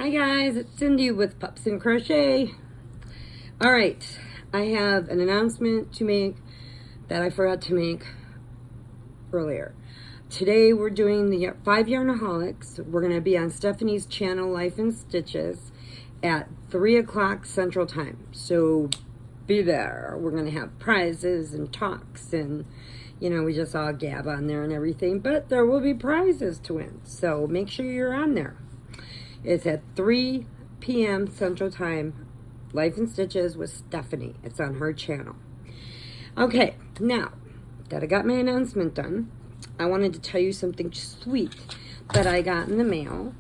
Hi guys, it's Cindy with Pups and Crochet. Alright, I have an announcement to make that I forgot to make earlier. Today we're doing the 5 Yarnaholics. We're going to be on Stephanie's channel, Life in Stitches, at 3 o'clock Central Time. So be there. We're going to have prizes and talks and, you know, we just all gab on there and everything. But there will be prizes to win. So make sure you're on there. It's at 3 p.m. Central Time, Life in Stitches with Stephanie. It's on her channel. Okay, now that I got my announcement done, I wanted to tell you something sweet that I got in the mail.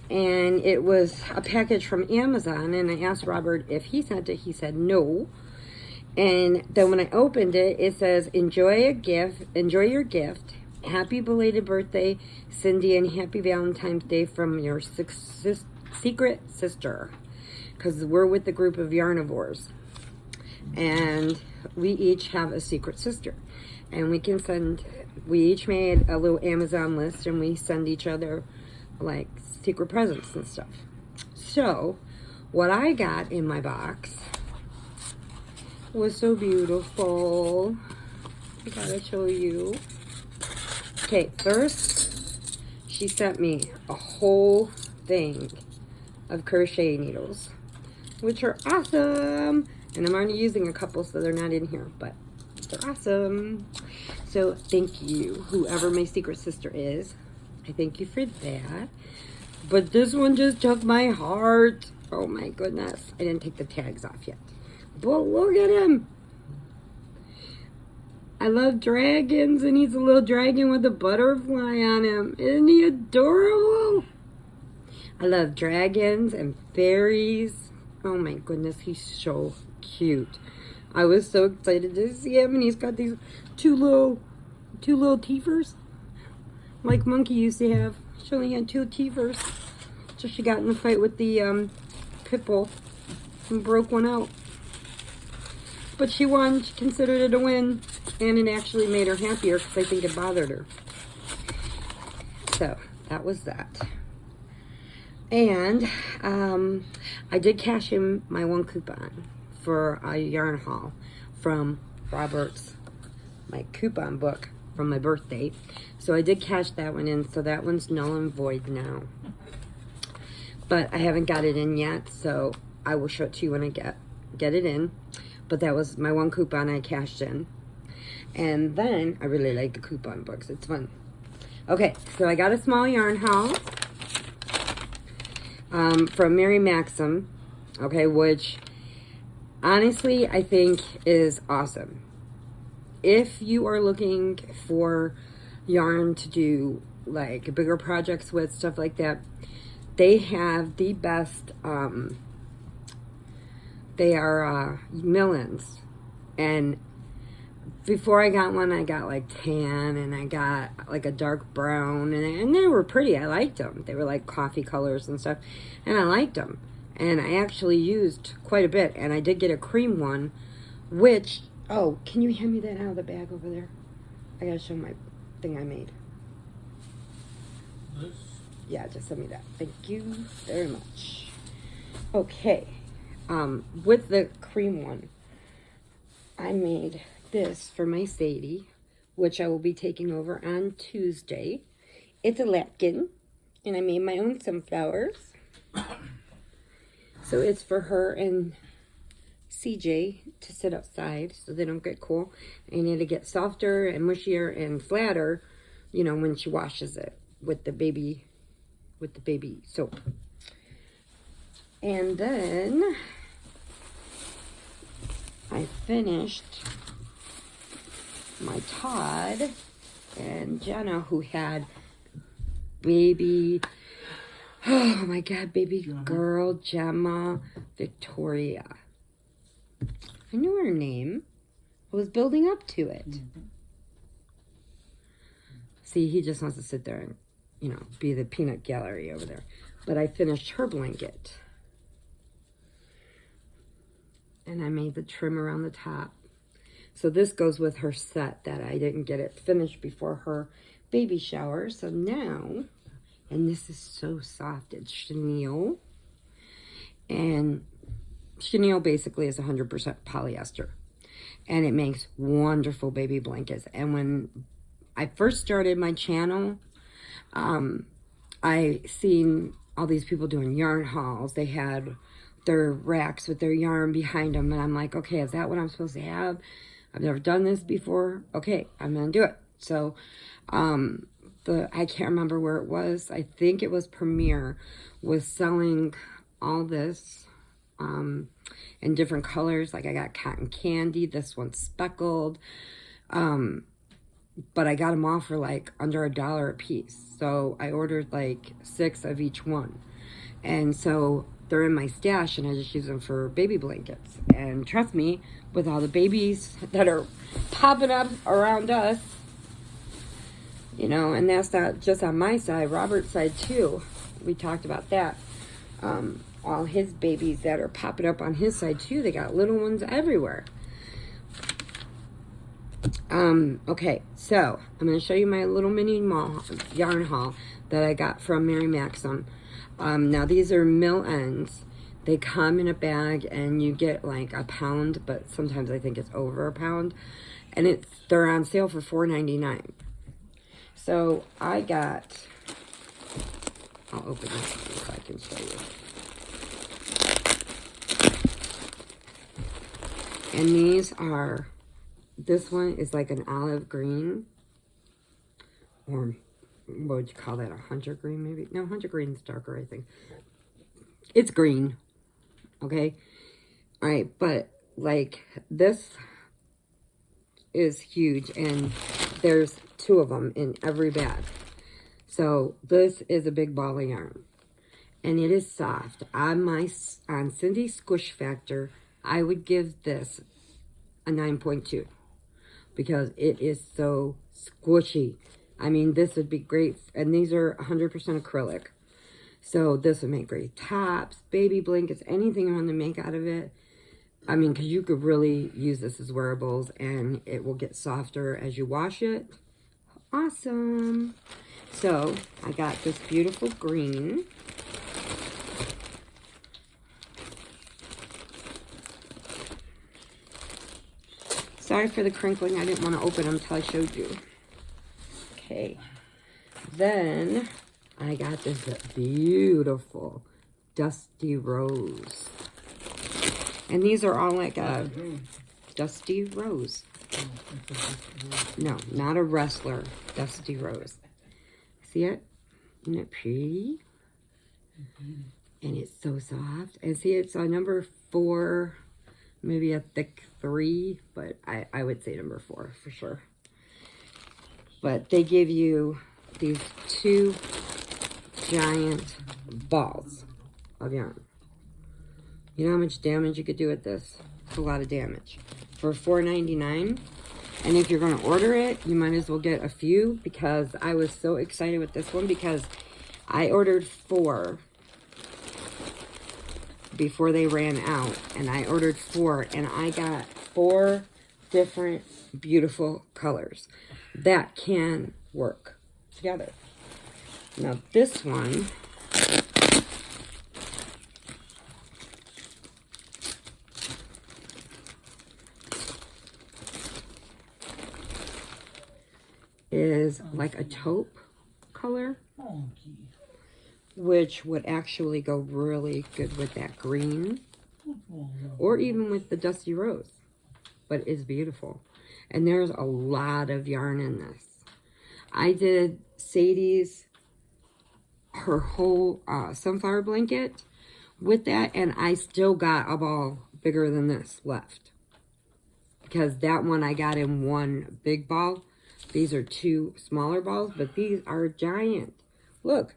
And it was a package from Amazon, and I asked Robert if he sent it. He said no. And then when I opened it, it says, enjoy your gift. Happy belated birthday, Cindy, and happy Valentine's Day from your secret sister. Because we're with the group of Yarnivores. And we each have a secret sister. And we each made a little Amazon list, and we send each other, like, secret presents and stuff. So, what I got in my box was so beautiful. I gotta show you. Okay, first, she sent me a whole thing of crochet needles, which are awesome. And I'm already using a couple, so they're not in here, but they're awesome. So thank you, whoever my secret sister is. I thank you for that. But this one just took my heart. Oh my goodness. I didn't take the tags off yet. But look at him. I love dragons, and he's a little dragon with a butterfly on him. Isn't he adorable? I love dragons and fairies. Oh my goodness, he's so cute. I was so excited to see him, and he's got these two little teethers, like Monkey used to have. She only had 2 teethers. So she got in a fight with the pit bull and broke one out. But she won. She considered it a win, and it actually made her happier because I think it bothered her. So that was that. And I did cash in my 1 coupon for a yarn haul from Robert's, my coupon book from my birthday. So I did cash that one in, so that one's null and void now. But I haven't got it in yet, so I will show it to you when I get it in. But that was my 1 coupon I cashed in. And then, I really like the coupon books. It's fun. Okay, so I got a small yarn haul from Mary Maxim. Okay, which honestly I think is awesome. If you are looking for yarn to do like bigger projects with, stuff like that, they have the best, they are Millens. And before I got one, I got like tan, and I got like a dark brown, and they were pretty. I liked them. They were like coffee colors and stuff, and I liked them. And I actually used quite a bit, and I did get a cream one, which, oh, can you hand me that out of the bag over there? I gotta show my thing I made. This? Yeah, just send me that. Thank you very much. Okay. With the cream one, I made this for my Sadie, which I will be taking over on Tuesday. It's a Latkin, and I made my own sunflowers. So it's for her and CJ to sit outside so they don't get cold. I need to get softer and mushier and flatter, you know, when she washes it with the baby soap. And then I finished my Todd and Jenna, who had baby, oh my God, baby girl Gemma Victoria. I knew her name. I was building up to it. See, he just wants to sit there and, you know, be the peanut gallery over there. But I finished her blanket. And I made the trim around the top. So this goes with her set that I didn't get it finished before her baby shower. So now And this is so soft. It's chenille. And chenille basically is 100% polyester. And it makes wonderful baby blankets. And when I first started my channel, I seen all these people doing yarn hauls. They had their racks with their yarn behind them. And I'm like, okay, is that what I'm supposed to have? I've never done this before. Okay, I'm going to do it. So, I can't remember where it was. I think it was Premier was selling all this in different colors. Like I got cotton candy. This one's speckled. But I got them all for like under $1 a piece. So I ordered like 6 of each one. And so they're in my stash and I just use them for baby blankets. And trust me, with all the babies that are popping up around us, you know, and that's not just on my side, Robert's side too. We talked about that. All his babies that are popping up on his side too, they got little ones everywhere. Okay, so I'm going to show you my little mini yarn haul that I got from Mary Maxim. Now these are mill ends. They come in a bag and you get like a pound, but sometimes I think it's over a pound. And they're on sale for $4.99. So I got, I'll open this so I can show you. And these are, this one is like an olive green, or what would you call that, a hunter green maybe? No, hunter green is darker, I think. It's green, okay? All right, but like this is huge, and there's 2 of them in every bag. So this is a big ball of yarn, and it is soft. On Cindy's Squish Factor, I would give this a 9.2 because it is so squishy. I mean, this would be great, and these are 100% acrylic. So this would make great tops, baby blankets, anything you want to make out of it. I mean, because you could really use this as wearables, and it will get softer as you wash it. Awesome. So I got this beautiful green. Sorry for the crinkling. I didn't want to open them until I showed you. Okay. Then I got this beautiful dusty rose. And these are all like a dusty rose. No, not a wrestler. Dusty rose. See it? Isn't it pretty? And it's so soft. And see, it's a number 4, maybe a thick 3, but I would say number 4 for sure. But they give you these 2 giant balls of yarn. You know how much damage you could do with this? It's a lot of damage. For $4.99. And if you're going to order it, you might as well get a few, because I was so excited with this one because I ordered 4 before they ran out. And I ordered 4, and I got 4 different beautiful colors that can work together. Now this one is like a taupe color, which would actually go really good with that green, or even with the dusty rose, but is beautiful. And there's a lot of yarn in this. I did Sadie's, her whole sunflower blanket with that, and I still got a ball bigger than this left, because that one I got in 1 big ball. These are 2 smaller balls, but these are giant. Look,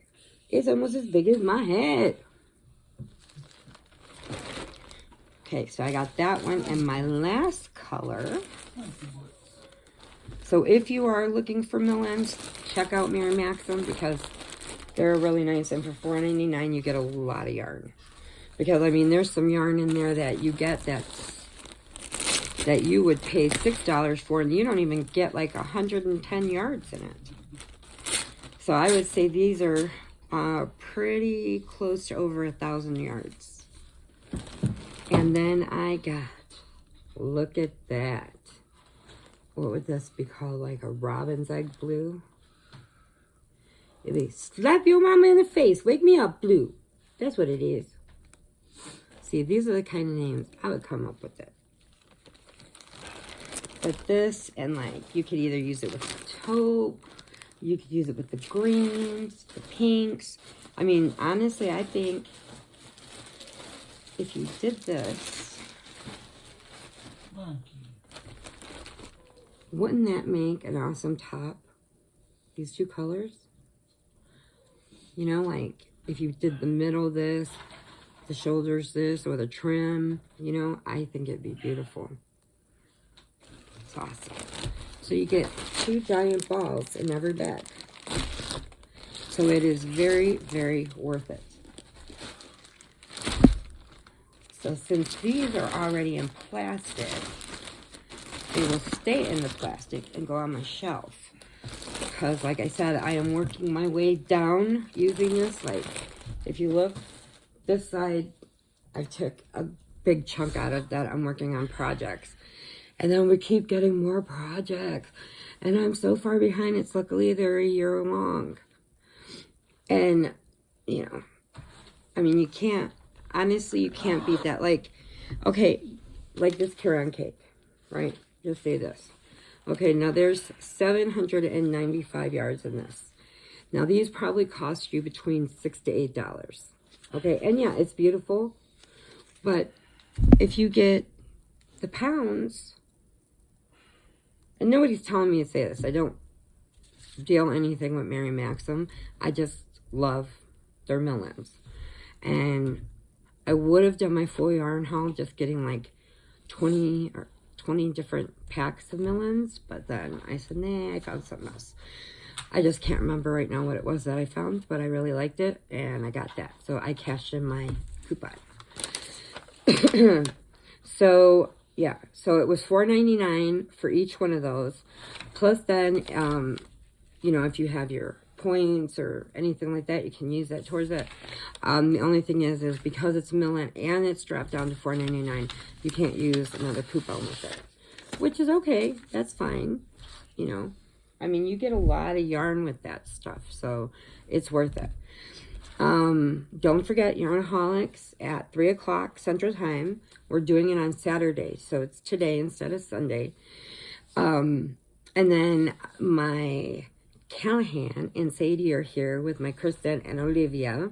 it's almost as big as my head. Okay, so I got that one, and my last color. So if you are looking for mill ends, check out Mary Maxim, because they're really nice, and for $4.99 you get a lot of yarn. Because I mean, there's some yarn in there that you get that you would pay $6 for, and you don't even get like 110 yards in it. So I would say these are pretty close to over 1,000 yards. And then I got, look at that. What would this be called? Like a robin's egg blue? It'd be slap your mama in the face, wake me up blue. That's what it is. See, these are the kind of names I would come up with it. But this, and like, you could either use it with the taupe, you could use it with the greens, the pinks. I mean, honestly, I think if you did this, wouldn't that make an awesome top? These two colors? You know, like, if you did the middle this, the shoulders this, or the trim, you know, I think it'd be beautiful. It's awesome. So you get 2 giant balls in every bag. So it is very, very worth it. So since these are already in plastic, they will stay in the plastic and go on my shelf. Because like I said, I am working my way down using this. Like, if you look, this side, I took a big chunk out of that. I'm working on projects. And then we keep getting more projects. And I'm so far behind. It's luckily they're a year long. And, you know, I mean, you can't, honestly, you can't beat that. Like, okay, like this Caron cake, right? Just say this. Okay, now there's 795 yards in this. Now these probably cost you between $6 to $8. Okay, and yeah, it's beautiful. But if you get the pounds, and nobody's telling me to say this, I don't deal anything with Mary Maxim. I just love their millins. And I would have done my full yarn haul just getting like 20 different packs of millins, but then I said, nah, I found something else. I just can't remember right now what it was that I found, but I really liked it, and I got that. So I cashed in my coupon. So, yeah. So it was $4.99 for each one of those. Plus then, you know, if you have your points or anything like that, you can use that towards it. The only thing is because it's millin and it's dropped down to $4.99, you can't use another coupon with it, which is okay. That's fine. You know, I mean, you get a lot of yarn with that stuff, so it's worth it. Don't forget Yarnaholics at 3 o'clock Central Time. We're doing it on Saturday, so it's today instead of Sunday. And then my Callahan and Sadie are here with my Kristen and Olivia.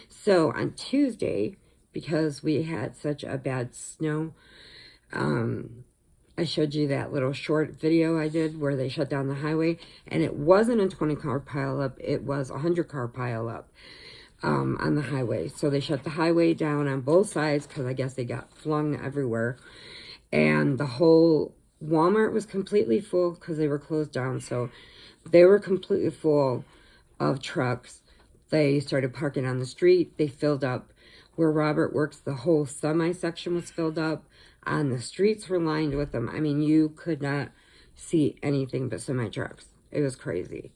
So on Tuesday, because we had such a bad snow, I showed you that little short video I did where they shut down the highway, and it wasn't a 20-car pileup, it was a 100-car pileup on the highway. So they shut the highway down on both sides because I guess they got flung everywhere, and the whole Walmart was completely full because they were closed down. So they were completely full of trucks. They started parking on the street. They filled up where Robert works. The whole semi section was filled up. And the streets were lined with them. I mean, you could not see anything but semi trucks. It was crazy.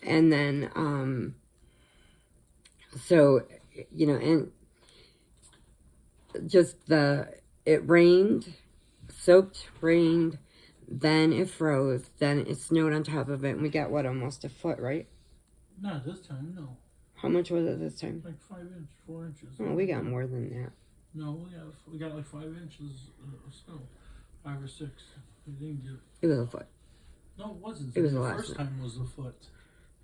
And then, so, you know, and just it rained, soaked, rained, then it froze, then it snowed on top of it, and we got, what, almost a foot, right? Not this time, no. How much was it this time? Like 4 inches. Oh, we got more than that. No, we got like 5 inches of snow. 5 or 6. We didn't get... It was a foot. No, it wasn't. It was the a lot. first time was a foot.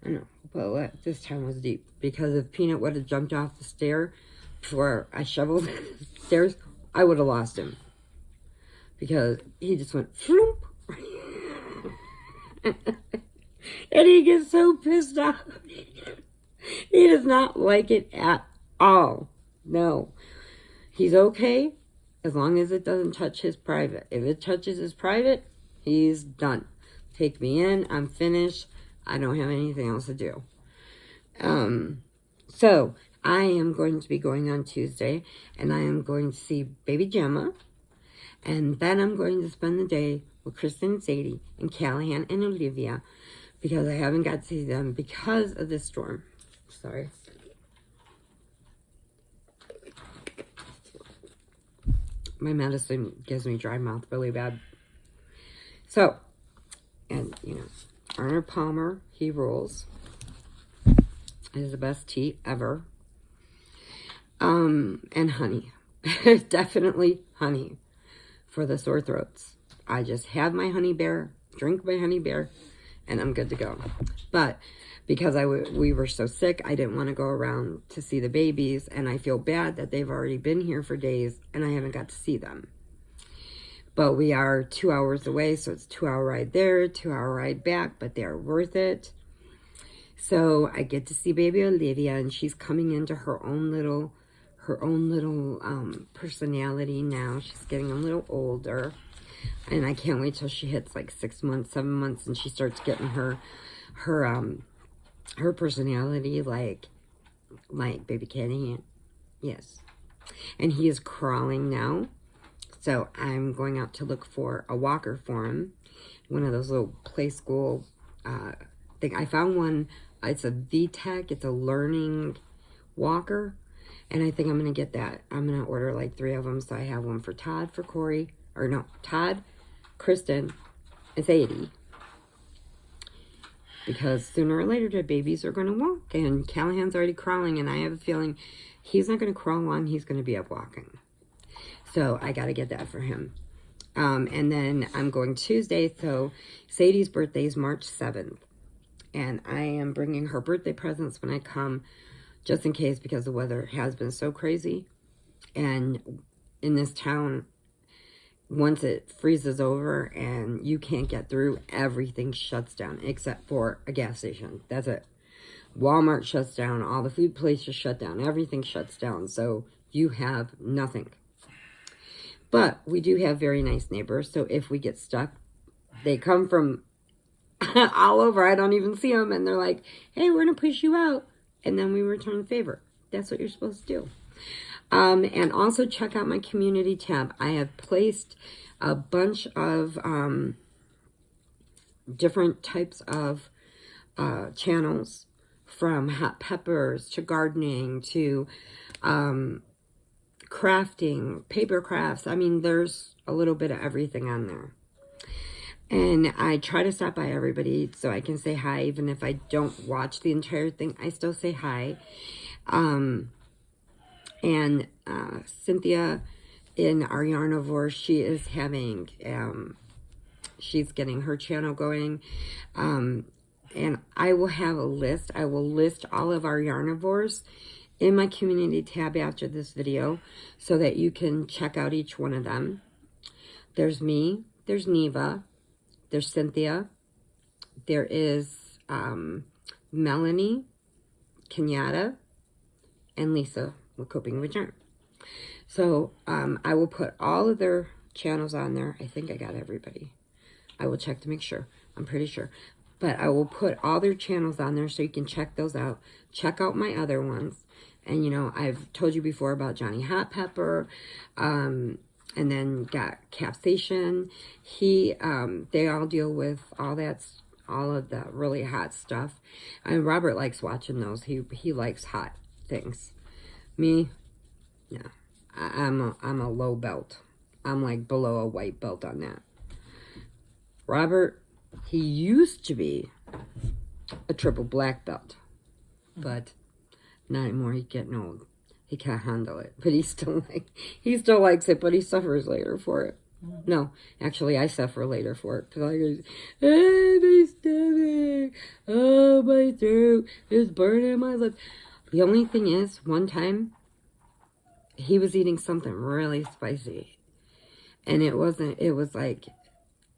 I know, but this time was deep. Because if Peanut would have jumped off the stair before I shoveled the stairs, I would have lost him. Because he just went floop. And he gets so pissed off. He does not like it at all. No. He's okay as long as it doesn't touch his private. If it touches his private, he's done. Take me in. I'm finished. I don't have anything else to do. So I am going to be going on Tuesday, and I am going to see baby Gemma, and then I'm going to spend the day with Kristen and Sadie and Callahan and Olivia, because I haven't got to see them because of this storm. Sorry. my medicine gives me dry mouth really bad. So, and, you know, Arnold Palmer, he rules. It is the best tea ever. And honey. Definitely honey for the sore throats. I just have my honey bear, drink my honey bear, and I'm good to go. But because we were so sick, I didn't want to go around to see the babies, and I feel bad that they've already been here for days, and I haven't got to see them. But we are 2 hours away, so it's a 2-hour ride there, 2-hour ride back, but they're worth it. So I get to see baby Olivia, and she's coming into her own little personality now. She's getting a little older, and I can't wait till she hits like 6 months, 7 months, and she starts getting her personality like baby Kenny. Yes. And he is crawling now, so I'm going out to look for a walker for him, one of those little play school thing. I found one. It's a VTech. It's a learning walker. And I think I'm going to get that. I'm going to order like 3 of them. So I have one for Todd, for Corey. Or no, Todd, Kristen, and Sadie. Because sooner or later the babies are going to walk. And Callahan's already crawling. And I have a feeling he's not going to crawl long. He's going to be up walking. So I got to get that for him. And then I'm going Tuesday. So Sadie's birthday is March 7th. And I am bringing her birthday presents when I come, just in case, because the weather has been so crazy. And in this town, once it freezes over and you can't get through, everything shuts down except for a gas station. That's it. Walmart shuts down. All the food places shut down. Everything shuts down. So you have nothing. But we do have very nice neighbors. So if we get stuck, they come from all over. I don't even see them, and they're like, hey, we're gonna push you out, and then we return the favor. That's what you're supposed to do. And also check out my community tab. I have placed a bunch of different types of channels, from hot peppers to gardening to crafting, paper crafts. I mean, there's a little bit of everything on there. And I try to stop by everybody so I can say hi. Even if I don't watch the entire thing, I still say hi. And Cynthia in our Yarnaholics, she is having, she's getting her channel going. And I will have a list. I will list all of our Yarnaholics in my community tab after this video so that you can check out each one of them. There's me. There's Neva. There's Cynthia. There is Melanie, Kenyatta, and Lisa with Coping with Charm. So I will put all of their channels on there. I think I got everybody. I will check to make sure. I'm pretty sure. But I will put all their channels on there so you can check those out. Check out my other ones. And, you know, I've told you before about Johnny Hot Pepper. And then got Capsation. They all deal with all of the really hot stuff. And Robert likes watching those. He likes hot things. Me, no. I'm a low belt. I'm like below a white belt on that. Robert, he used to be a triple black belt, but not anymore. He's getting old. He can't handle it, but he still likes it, but he suffers later for it. No, actually, I suffer later for it, because I go, hey, my stomach, oh, my throat is burning my lips. The only thing is, one time, he was eating something really spicy, and it was like,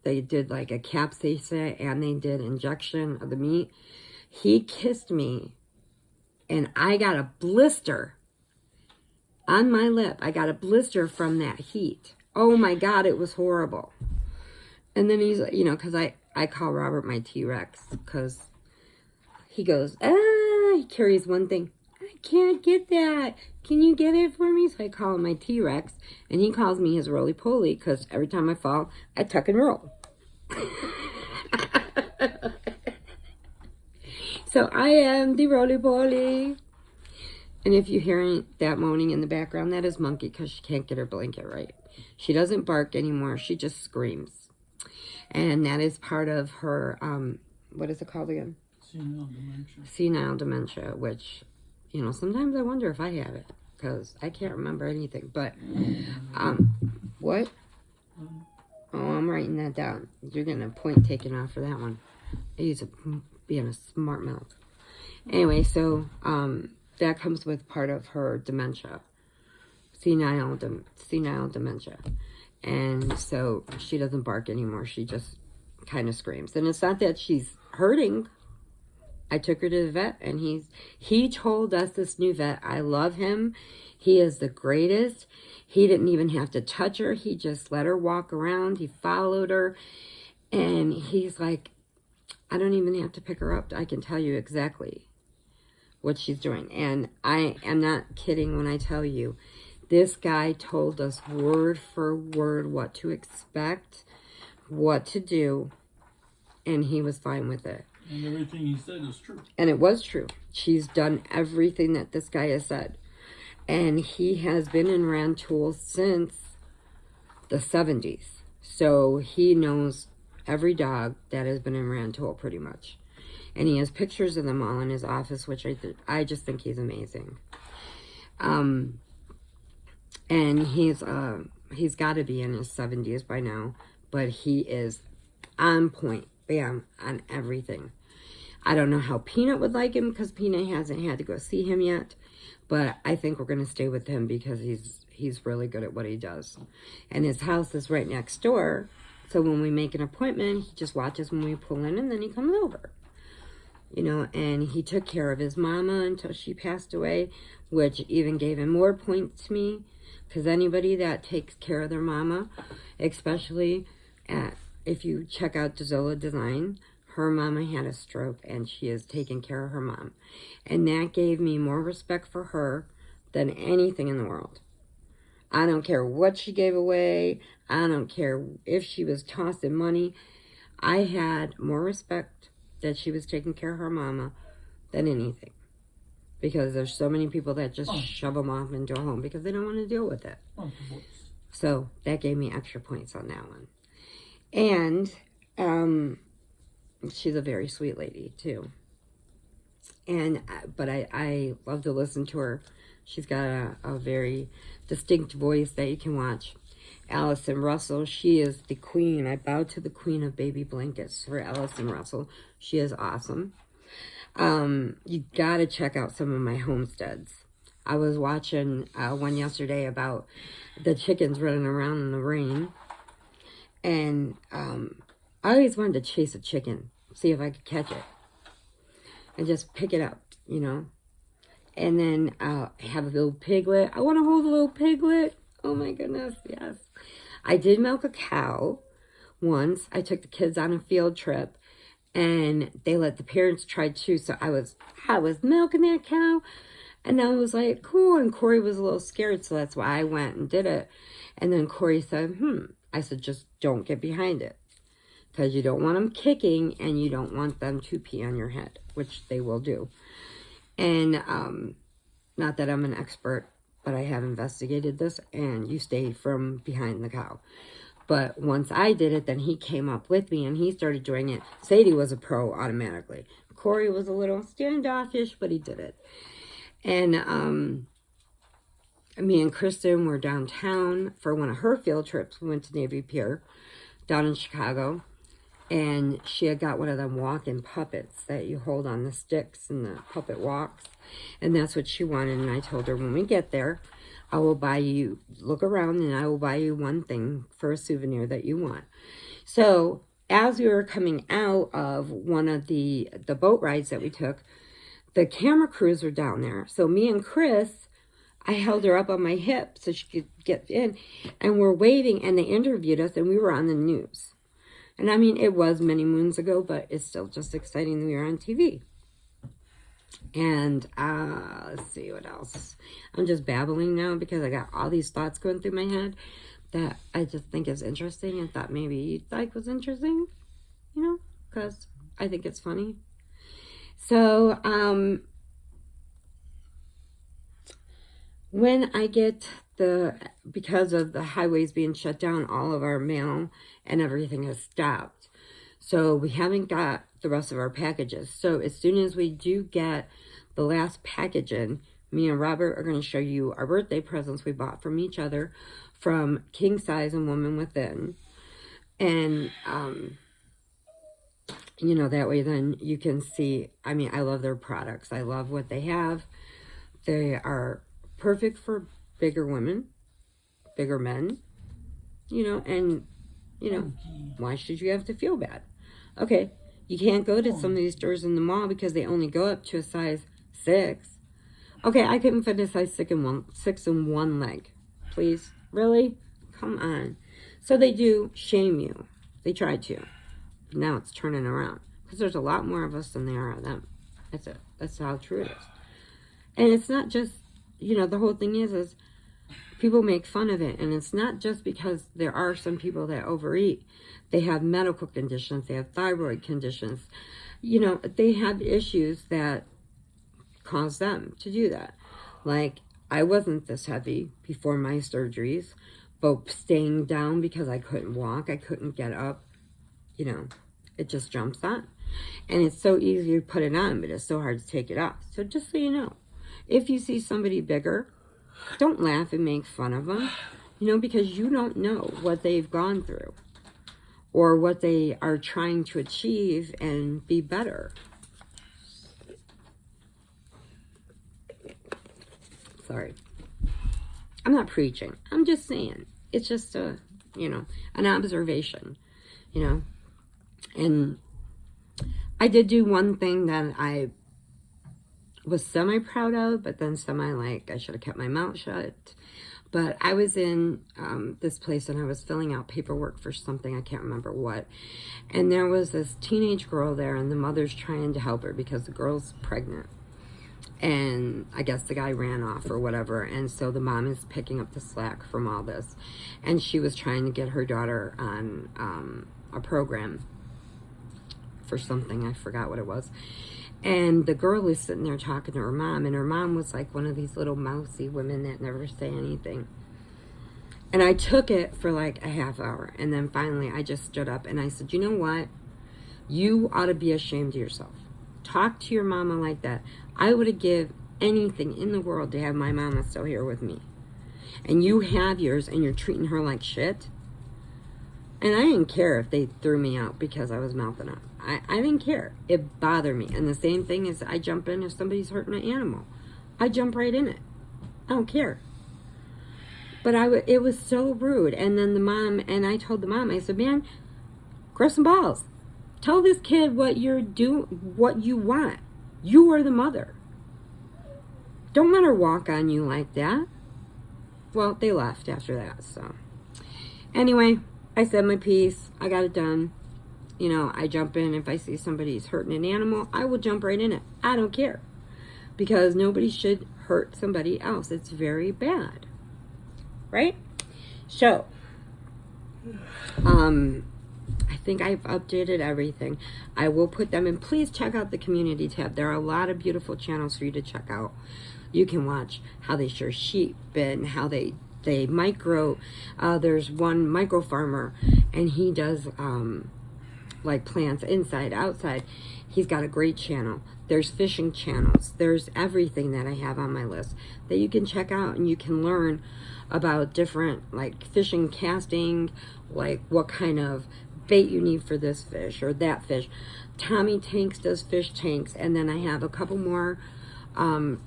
they did like a capsaicin, and they did injection of the meat. He kissed me, and I got a blister on my lip. I got a blister from that heat. Oh my God, it was horrible. And then he's, you know, because I call Robert my T-Rex, because he goes, he carries one thing. I can't get that. Can you get it for me? So I call him my T-Rex, and he calls me his roly-poly, because every time I fall, I tuck and roll. So I am the roly-poly. And if you hear that moaning in the background, that is Monkey because she can't get her blanket right. She doesn't bark anymore. She just screams. And that is part of her, what is it called again? Senile dementia. Senile dementia, which, you know, sometimes I wonder if I have it because I can't remember anything. But, what? Oh, I'm writing that down. You're getting a point taken off for that one. I use it being a smart mouth. Anyway, so, that comes with part of her dementia. Senile dementia. And so she doesn't bark anymore. She just kind of screams. And it's not that she's hurting. I took her to the vet, and he told us, this new vet, I love him. He is the greatest. He didn't even have to touch her. He just let her walk around. He followed her. And he's like, I don't even have to pick her up. I can tell you exactly what she's doing. And I am not kidding when I tell you, this guy told us word for word what to expect, what to do, and he was fine with it. And everything he said is true. And it was true. She's done everything that this guy has said. And he has been in Rantoul since the 70s. So he knows every dog that has been in Rantoul pretty much. And he has pictures of them all in his office, which I just think he's amazing. And he's got to be in his 70s by now, but he is on point, bam, on everything. I don't know how Peanut would like him because Peanut hasn't had to go see him yet, but I think we're going to stay with him because he's really good at what he does. And his house is right next door, so when we make an appointment, he just watches when we pull in, and then he comes over. You know, and he took care of his mama until she passed away, which even gave him more points to me, because anybody that takes care of their mama, especially if you check out Dezola Design, her mama had a stroke, and she is taking care of her mom. And that gave me more respect for her than anything in the world. I don't care what she gave away. I don't care if she was tossing money. I had more respect that she was taking care of her mama than anything. Because there's so many people that just shove them off into a home because they don't want to deal with it. So that gave me extra points on that one. And she's a very sweet lady too. And but I love to listen to her. She's got a very distinct voice that you can watch. Allison Russell, she is the queen. I bow to the queen of baby blankets for Allison Russell. She is awesome. You gotta check out some of my homesteads. I was watching one yesterday about the chickens running around in the rain. And I always wanted to chase a chicken, see if I could catch it. And just pick it up, you know. And then have a little piglet. I want to hold a little piglet. Oh my goodness, yes. I did milk a cow once. I took the kids on a field trip, and they let the parents try too. So I was milking that cow, and I was like, cool. And Corey was a little scared, so that's why I went and did it. And then Corey said, I said, just don't get behind it, because you don't want them kicking, and you don't want them to pee on your head, which they will do. And not that I'm an expert, but I have investigated this, and you stay from behind the cow. But once I did it, then he came up with me, and he started doing it. Sadie was a pro automatically. Corey was a little standoffish, but he did it. And me and Kristen were downtown for one of her field trips. We went to Navy Pier down in Chicago. And she had got one of them walking puppets that you hold on the sticks and the puppet walks. And that's what she wanted. And I told her, when we get there, I will buy you, look around, and I will buy you one thing for a souvenir that you want. So as we were coming out of one of the boat rides that we took, the camera crews were down there. So me and Chris, I held her up on my hip so she could get in. And we're waiting, and they interviewed us, and we were on the news. And I mean, it was many moons ago, but it's still just exciting that we were on TV. And let's see what else. I'm just babbling now because I got all these thoughts going through my head that I just think is interesting and thought maybe you'd like was interesting, you know, because I think it's funny. So when I get because of the highways being shut down, all of our mail and everything has stopped. So we haven't got the rest of our packages. So as soon as we do get the last package in, me and Robert are going to show you our birthday presents we bought from each other from King Size and Woman Within. And, you know, that way then you can see, I mean, I love their products. I love what they have. They are perfect for bigger women, bigger men, you know, and, you know, why should you have to feel bad? Okay, you can't go to some of these stores in the mall because they only go up to a size 6. Okay, I couldn't fit a size 6 in one leg. Please? Really? Come on. So they do shame you. They try to. Now it's turning around. Because there's a lot more of us than there are of them. That's it. That's how true it is. And it's not just, you know, the whole thing is people make fun of it. And it's not just because there are some people that overeat. They have medical conditions. They have thyroid conditions. You know, they have issues that cause them to do that. Like, I wasn't this heavy before my surgeries, but staying down because I couldn't walk, I couldn't get up, you know, it just jumps on. And it's so easy to put it on, but it's so hard to take it off. So just so you know, if you see somebody bigger, don't laugh and make fun of them, you know, because you don't know what they've gone through or what they are trying to achieve and be better. Sorry. I'm not preaching. I'm just saying. It's just a, you know, an observation, you know. And I did do one thing that I was semi-proud of, but then semi-like, I should have kept my mouth shut. But I was in this place and I was filling out paperwork for something, I can't remember what. And there was this teenage girl there and the mother's trying to help her because the girl's pregnant. And I guess the guy ran off or whatever. And so the mom is picking up the slack from all this. And she was trying to get her daughter on a program for something. I forgot what it was. And the girl is sitting there talking to her mom. And her mom was like one of these little mousy women that never say anything. And I took it for like a half hour. And then finally I just stood up and I said, you know what? You ought to be ashamed of yourself. Talk to your mama like that. I would have give anything in the world to have my mama still here with me. And you have yours and you're treating her like shit. And I didn't care if they threw me out because I was mouthing up. I didn't care. It bothered me. And the same thing is I jump in if somebody's hurting an animal. I jump right in it. I don't care. But it was so rude. And then the mom, and I told the mom, I said, man, grow some balls. Tell this kid what you're doing, what you want. You are the mother. Don't let her walk on you like that. Well, they left after that, so. Anyway, I said my piece. I got it done. You know, I jump in. If I see somebody's hurting an animal, I will jump right in it. I don't care. Because nobody should hurt somebody else. It's very bad. Right? So, I think I've updated everything. I will put them in. Please check out the community tab. There are a lot of beautiful channels for you to check out. You can watch how they shear sheep and how they micro. There's one micro farmer and he does like plants inside, outside. He's got a great channel. There's fishing channels. There's everything that I have on my list that you can check out and you can learn about different like fishing, casting, like what kind of bait you need for this fish or that fish. Tommy Tanks does fish tanks, and then I have a couple more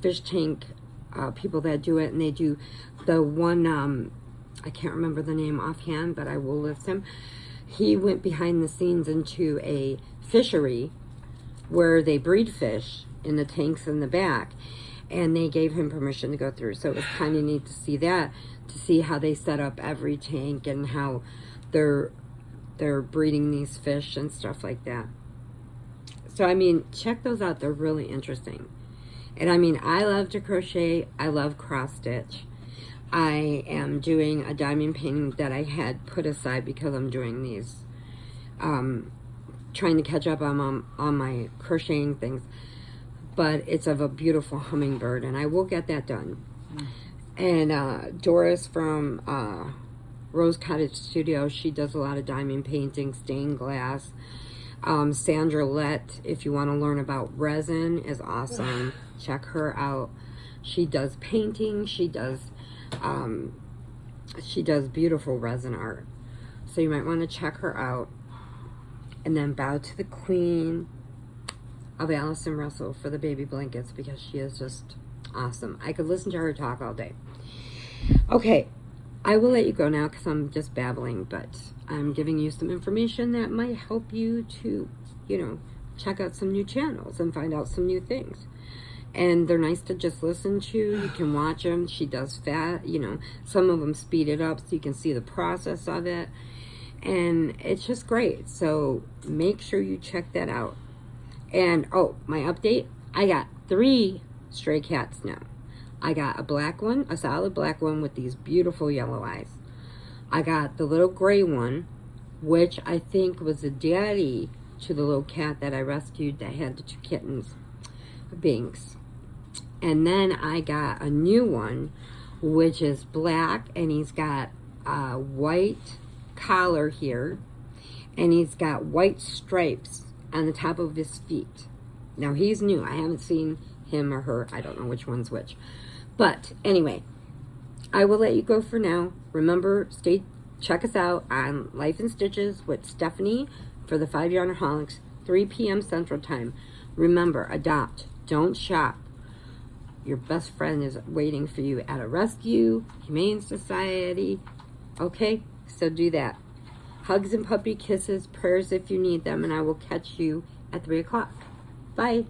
fish tank people that do it, and they do the one, I can't remember the name offhand, but I will list him. He went behind the scenes into a fishery where they breed fish in the tanks in the back, and they gave him permission to go through. So it was kind of neat to see that, to see how they set up every tank and how they're breeding these fish and stuff like that. So, I mean, check those out. They're really interesting. And, I mean, I love to crochet. I love cross-stitch. I am doing a diamond painting that I had put aside because I'm doing these, trying to catch up on my crocheting things. But it's of a beautiful hummingbird, and I will get that done. And Doris from Rose Cottage Studio, she does a lot of diamond painting, stained glass. Sandra Lett, if you want to learn about resin, is awesome. Check her out. She does painting. She does beautiful resin art. So you might want to check her out. And then bow to the Queen of Allison Russell for the baby blankets, because she is just awesome. I could listen to her talk all day. Okay, I will let you go now because I'm just babbling, but I'm giving you some information that might help you to, you know, check out some new channels and find out some new things. And they're nice to just listen to. You can watch them. She does you know, some of them speed it up so you can see the process of it. And it's just great. So make sure you check that out. And, oh, my update, I got 3 stray cats now. I got a black one, a solid black one with these beautiful yellow eyes. I got the little gray one, which I think was the daddy to the little cat that I rescued that had the 2 kittens, Binks. And then I got a new one, which is black, and he's got a white collar here, and he's got white stripes on the top of his feet. Now, he's new. I haven't seen him or her. I don't know which one's which. But anyway, I will let you go for now. Remember, check us out on Life in Stitches with Stephanie for the 5 Yarnaholics, 3 p.m. Central Time. Remember, adopt. Don't shop. Your best friend is waiting for you at a rescue, humane society. Okay, so do that. Hugs and puppy kisses, prayers if you need them, and I will catch you at 3 o'clock. Bye.